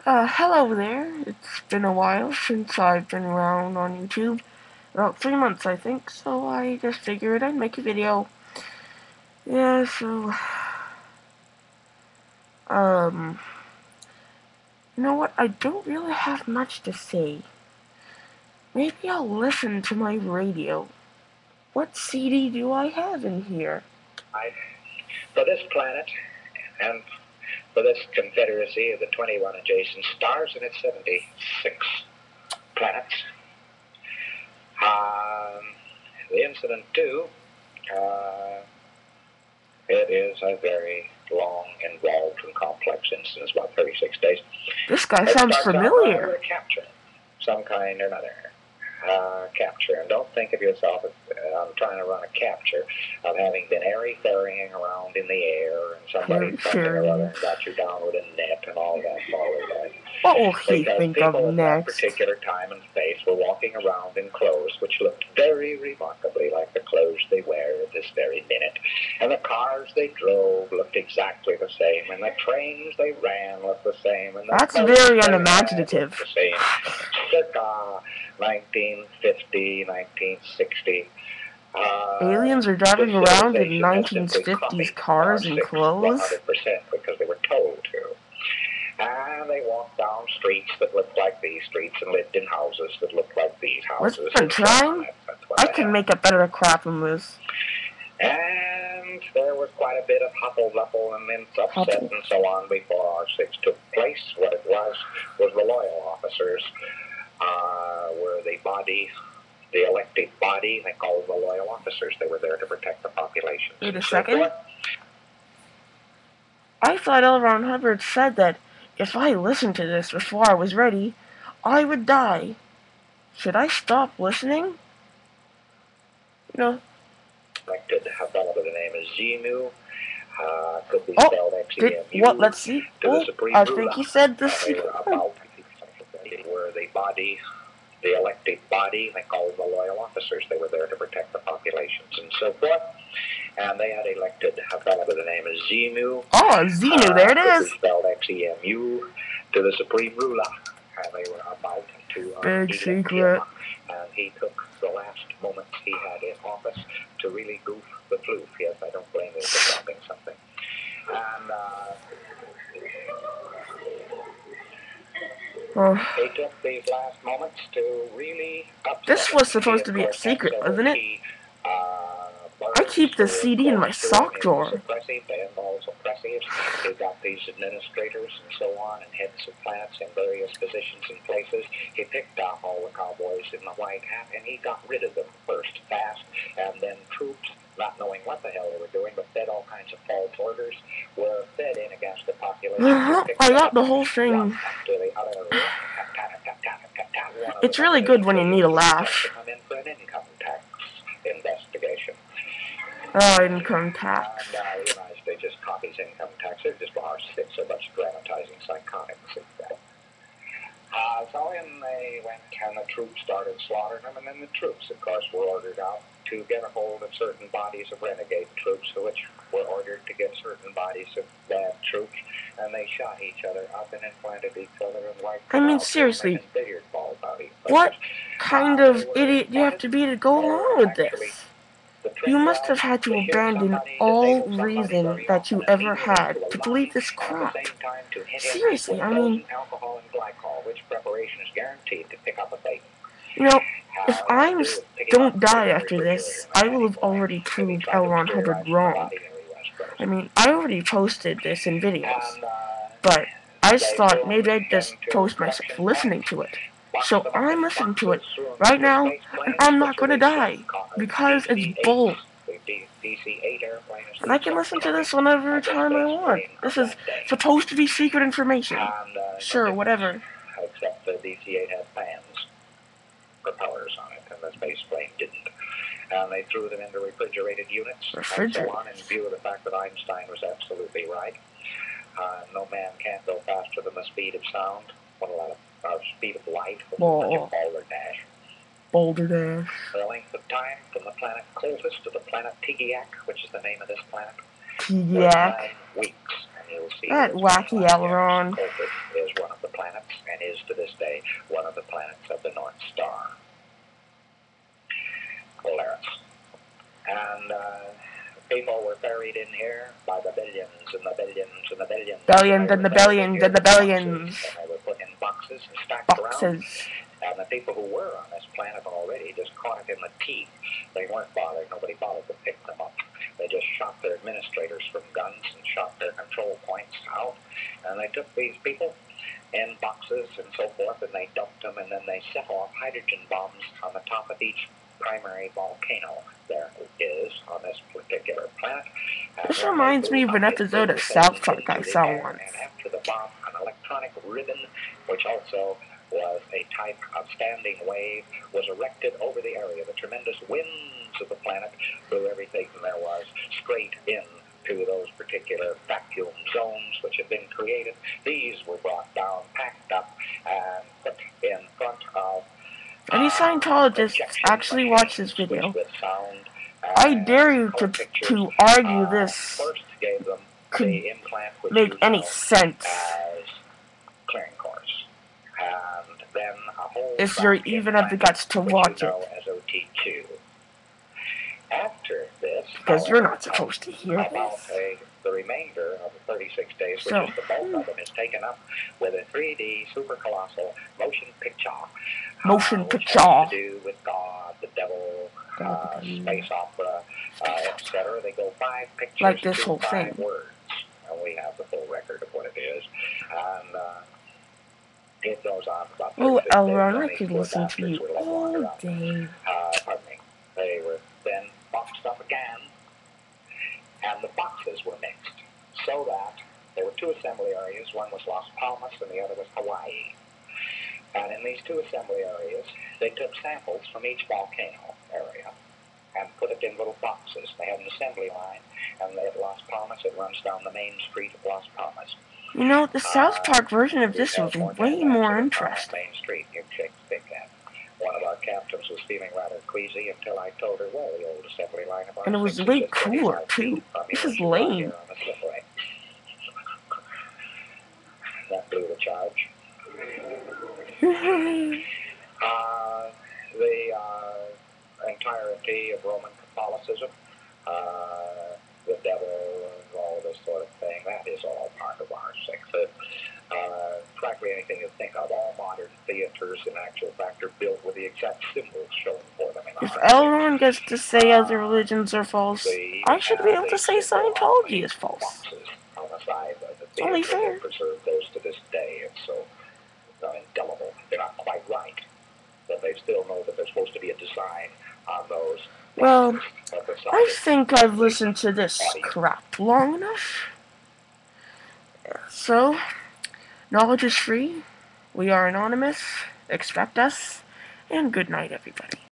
Hello there. It's been a while since I've been around on YouTube. About 3 months, I think, so I just figured I'd make a video. Yeah, so, um, you know what? I don't really have much to say. Maybe I'll listen to my radio. What CD do I have in here? For this planet, and for this confederacy of the 21 adjacent stars and its 76 planets. The incident, too, it is a very long, involved, and complex incident. It's about 36 days. This guy sounds familiar. With a capture, some kind or another. Capture, and don't think of yourself as trying to run a capture of having been airy-ferrying around in the air and somebody something or other got you down with a net and all that forward. What will he think of next? At that particular time and space were walking around in clothes which looked very remarkably like the clothes they wear at this very minute. And the cars they drove looked exactly the same, and the trains they ran looked the same. And that's very unimaginative. Circa 1950, 1960. Aliens are driving around in 1950s cars and clothes? 100% because they were told to. And they walked down streets that looked like these streets and lived in houses that looked like these houses. What's been trying? I can make a better crap than this. And there was quite a bit of huffle-luffle and upset and so on before R6 took place. What it was the loyal officers were the body, the elected body. They called them the loyal officers. They were there to protect the population. Wait a second. I thought L. Ron Hubbard said that if I listened to this before I was ready, I would die. Should I stop listening? You know. Elected a fellow by the name of Zemu. Could be spelled X-E-M-U. What? Let's see. I think he said the secret one. They were the body, the elected body. They called them the loyal officers. They were there to protect the populations and so forth. And they had elected a fellow by the name of Zemu. Oh, Zenu, there it is. Spelled X-E-M-U, to the supreme ruler. And they were about to big secret. And he took the last moments he had in office to really goof the floof. Yes, I don't blame him for dropping something. And he took these last moments to really upset. This was supposed to be a secret, wasn't it? I keep the CD in my sock drawer. They got these administrators and so on and heads of plants in various positions and places. He picked off all the cowboys in the white hat and he got rid of them first fast, and then troops, not knowing what the hell they were doing, but fed all kinds of false orders, were fed in against the population. I got the whole thing. It's really good when you need a laugh. Investigation. Income tax. And the United States just copies income tax. They're just R6, so much dramatizing psychotics. So in they went, and the troops started slaughtering them, and then the troops, of course, were ordered out to get a hold of certain bodies of renegade troops, which were ordered to get certain bodies of bad troops, and they shot each other up and implanted each other and wiped them out. I mean, seriously, what kind of idiot do you have to be to go along with this? You must have had to abandon all reason that you ever had to believe this crap. Seriously, I mean, you know, if I don't die after this, I will have already proved L. Ron Hubbard wrong. I mean, I already posted this in videos, but I just thought maybe I'd just post myself listening to it. So I'm listening to it right now, and I'm not going to die, because it's bull. And I can listen to this whenever time I want. This is supposed to be secret information. Sure, whatever. Except the DC-8 had fans, propellers on it, and the space plane didn't. And they threw them into refrigerated units and so on, in view of the fact that Einstein was absolutely right. No man can't go faster than the speed of sound. Speed of light, which is Boulder Dash. Boulder Dash. The length of time from the planet Clovis to the planet Tigiak, which is the name of this planet. Tigiak. 9 weeks. And you'll see that wacky L. Ron. Clovis is one of the planets. And people were buried in here by the billions and the billions and the billions. Billions and the billions and the billions. And they were put in boxes and stacked around. Boxes. And the people who were on this planet already just caught it in the teeth. They weren't bothered. Nobody bothered to pick them up. They just shot their administrators from guns and shot their control points out. And they took these people in boxes and so forth, and they dumped them, and then they set off hydrogen bombs on the top of each primary volcano there is on this particular planet. This reminds me of an episode of South Park I saw once. And after the bomb, an electronic ribbon, which also was a type of standing wave, was erected over the area. The tremendous winds of the planet blew everything there was straight in to those particular vacuum zones which had been created. These were brought down, packed up, and put in front of any Scientologists actually watch this video, I dare you to argue this could make any sense. If you even have the guts to watch it. After this, because you're not supposed to hear this. The remainder of the 36 days, which is the bulk of them, is taken up with a 3D super colossal motion picture. Which has to do with God, the devil, space opera, etc. They go 5 pictures, like this whole 5 thing. words, and we have the full record of what it is. And it goes on for about 36 L. days. Ron, I could listen to you all day. Pardon me. They were then boxed up again, and the boxes were mixed, so that there were 2 assembly areas. One was Las Palmas, and the other was Hawaii. And in these 2 assembly areas, they took samples from each volcano area and put it in little boxes. They had an assembly line, and at Las Palmas, it runs down the main street of Las Palmas. You know, the South Park version of this was way more interesting. Main street, you think that. One of our captains was feeling rather queasy until I told her, well, the old assembly line of our and it was way cooler, too. This is lame. That blew the charge. The entirety of Roman Catholicism, the devil, and all this sort of thing, that is all part of our sect. Practically anything you think of, all modern theaters, in actual fact, are built with the exact symbols shown for them. If everyone gets to say other religions are false, I should be able to say Scientology is false. On the side of the only fair. Preserve those to this day. It's so indelible. They're not quite right, but they still know that there's supposed to be a design on those. Well, I think I've listened to this crap long enough. So, knowledge is free. We are anonymous. Expect us. And good night, everybody.